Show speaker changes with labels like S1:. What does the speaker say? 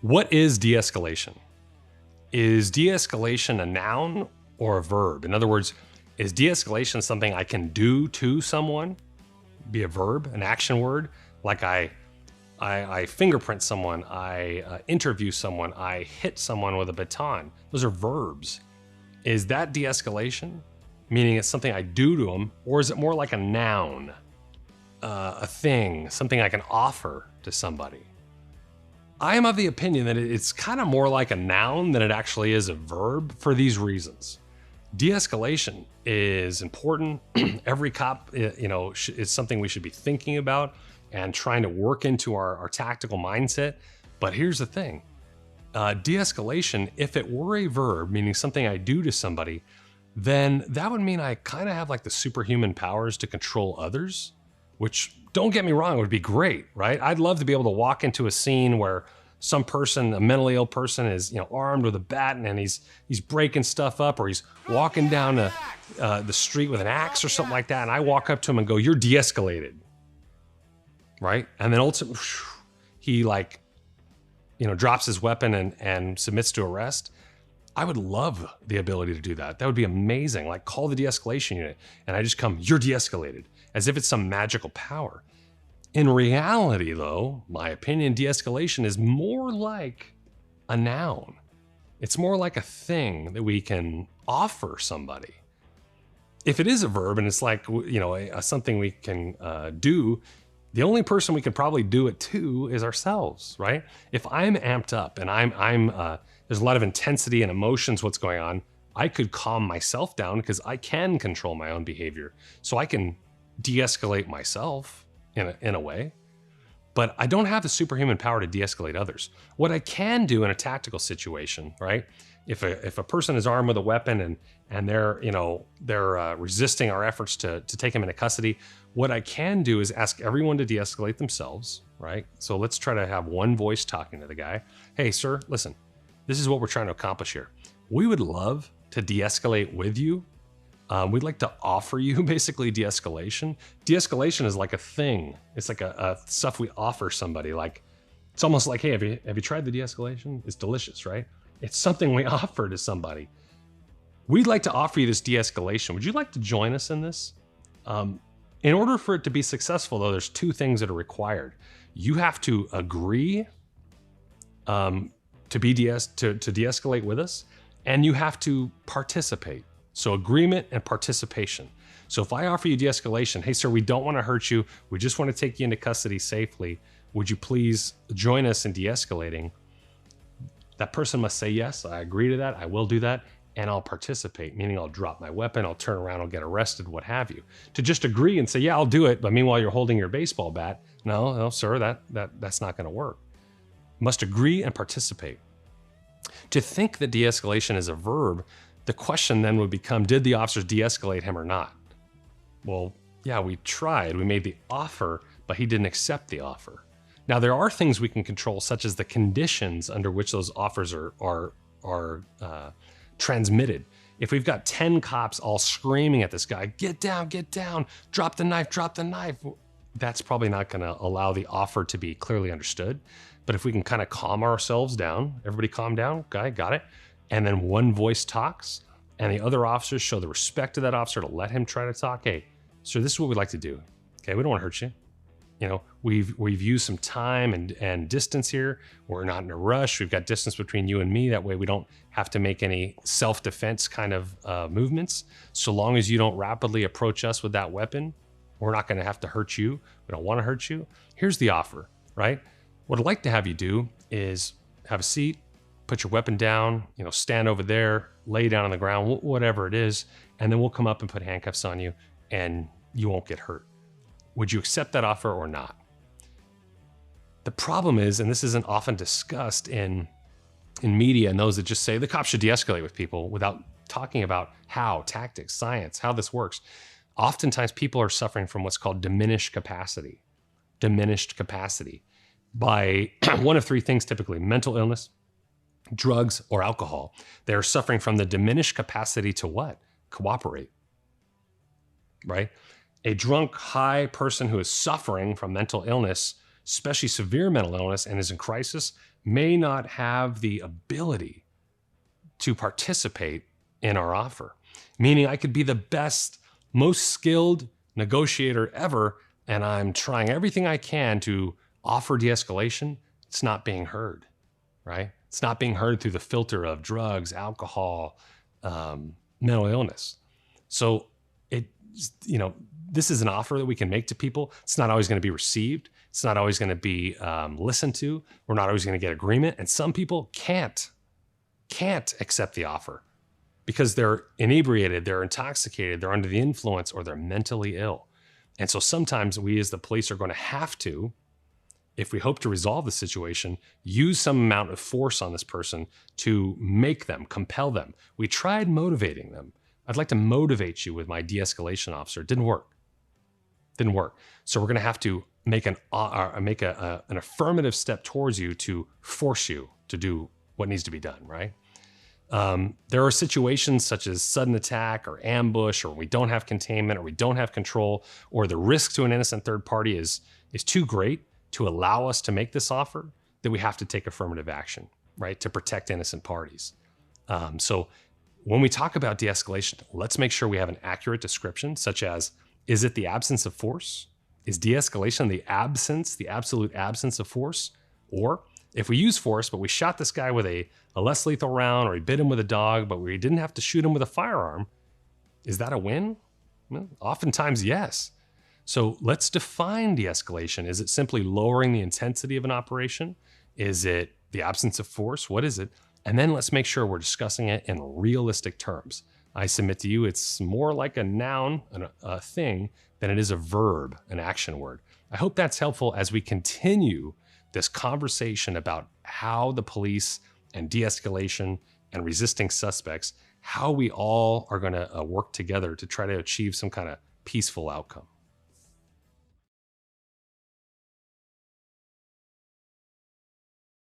S1: What is de-escalation? Is de-escalation a noun or a verb? In other words, is de-escalation something I can do to someone? Be a verb, an action word, like I fingerprint someone, I interview someone, I hit someone with a baton. Those are verbs. Is that de-escalation? Meaning it's something I do to them, or is it more like a noun, a thing, something I can offer to somebody? I am of the opinion that it's kind of more like a noun than it actually is a verb for these reasons. De-escalation is important. Every cop, is something we should be thinking about and trying to work into our tactical mindset. But here's the thing. De-escalation, if it were a verb, meaning something I do to somebody, then that would mean I kind of have like the superhuman powers to control others, which, don't get me wrong, would be great, right? I'd love to be able to walk into a scene where some person, a mentally ill person, is armed with a bat and he's breaking stuff up, or he's walking down the street with an axe or something like that, and I walk up to him and go, "You're de-escalated," right? And then ultimately, he drops his weapon and submits to arrest. I would love the ability to do that. That would be amazing. Like, call the de-escalation unit and I just come, "You're de-escalated," as if it's some magical power. In reality, though, my opinion, de-escalation is more like a noun. It's more like a thing that we can offer somebody. If it is a verb and it's like, something we can do, the only person we could probably do it to is ourselves, right? If I'm amped up and there's a lot of intensity and emotions, what's going on, I could calm myself down because I can control my own behavior. So I can de-escalate myself in a way, but I don't have the superhuman power to de-escalate others. What I can do in a tactical situation, right? If a person is armed with a weapon and they're resisting our efforts to take him into custody, what I can do is ask everyone to de-escalate themselves, right? So let's try to have one voice talking to the guy. "Hey, sir, listen, this is what we're trying to accomplish here. We would love to de-escalate with you. We'd like to offer you basically de-escalation." De-escalation is like a thing. It's like a stuff we offer somebody. Like, it's almost like, "Hey, have you tried the de-escalation? It's delicious, right?" It's something we offer to somebody. We'd like to offer you this de-escalation. Would you like to join us in this? In order for it to be successful, though, there's two things that are required. You have to agree to de-escalate with us, and you have to participate. So agreement and participation. So if I offer you de-escalation, "Hey, sir, we don't want to hurt you. We just want to take you into custody safely. Would you please join us in de-escalating?" That person must say, "Yes, I agree to that. I will do that. And I'll participate," meaning I'll drop my weapon, I'll turn around, I'll get arrested, what have you. To just agree and say, "Yeah, I'll do it," but meanwhile you're holding your baseball bat, no, sir, that's not going to work. Must agree and participate. To think that de-escalation is a verb, the question then would become, did the officers de-escalate him or not? Well, yeah, we tried. We made the offer, but he didn't accept the offer. Now, there are things we can control, such as the conditions under which those offers are transmitted. If we've got 10 cops all screaming at this guy, get down, drop the knife," that's probably not going to allow the offer to be clearly understood. But if we can kind of calm ourselves down, everybody calm down, guy, got it. And then one voice talks and the other officers show the respect to that officer to let him try to talk. "Hey, sir, this is what we'd like to do. Okay, we don't want to hurt you. We've used some time and distance here. We're not in a rush. We've got distance between you and me. That way we don't have to make any self-defense kind of movements. So long as you don't rapidly approach us with that weapon, we're not going to have to hurt you. We don't want to hurt you. Here's the offer," right? What I'd like to have you do is have a seat, put your weapon down, stand over there, lay down on the ground, whatever it is, and then we'll come up and put handcuffs on you and you won't get hurt. Would you accept that offer or not? The problem is, and this isn't often discussed in media and those that just say the cops should de-escalate with people without talking about how, tactics, science, how this works. Oftentimes people are suffering from what's called diminished capacity by one of three things typically: mental illness, drugs, or alcohol. They're suffering from the diminished capacity to what? Cooperate, right? A drunk, high person who is suffering from mental illness, especially severe mental illness, and is in crisis, may not have the ability to participate in our offer. Meaning I could be the best, most skilled negotiator ever, and I'm trying everything I can to offer de-escalation. It's not being heard, right? It's not being heard through the filter of drugs, alcohol, mental illness. So this is an offer that we can make to people. It's not always going to be received. It's not always going to be listened to. We're not always going to get agreement. And some people can't accept the offer because they're inebriated, they're intoxicated, they're under the influence, or they're mentally ill. And so sometimes we as the police are going to have to, if we hope to resolve the situation, use some amount of force on this person to make them, compel them. We tried motivating them. I'd like to motivate you with my de-escalation officer. It didn't work. So we're going to have to make an affirmative step towards you to force you to do what needs to be done, right? There are situations such as sudden attack or ambush, or we don't have containment, or we don't have control, or the risk to an innocent third party is too great to allow us to make this offer, that we have to take affirmative action, right, to protect innocent parties. So when we talk about de-escalation, let's make sure we have an accurate description, such as, is it the absence of force? Is de-escalation the absolute absence of force? Or if we use force, but we shot this guy with a less lethal round, or we bit him with a dog, but we didn't have to shoot him with a firearm, is that a win? Well, oftentimes, yes. So let's define de-escalation. Is it simply lowering the intensity of an operation? Is it the absence of force? What is it? And then let's make sure we're discussing it in realistic terms. I submit to you, it's more like a noun, a thing, than it is a verb, an action word. I hope that's helpful as we continue this conversation about how the police and de-escalation and resisting suspects, how we all are going to work together to try to achieve some kind of peaceful outcome.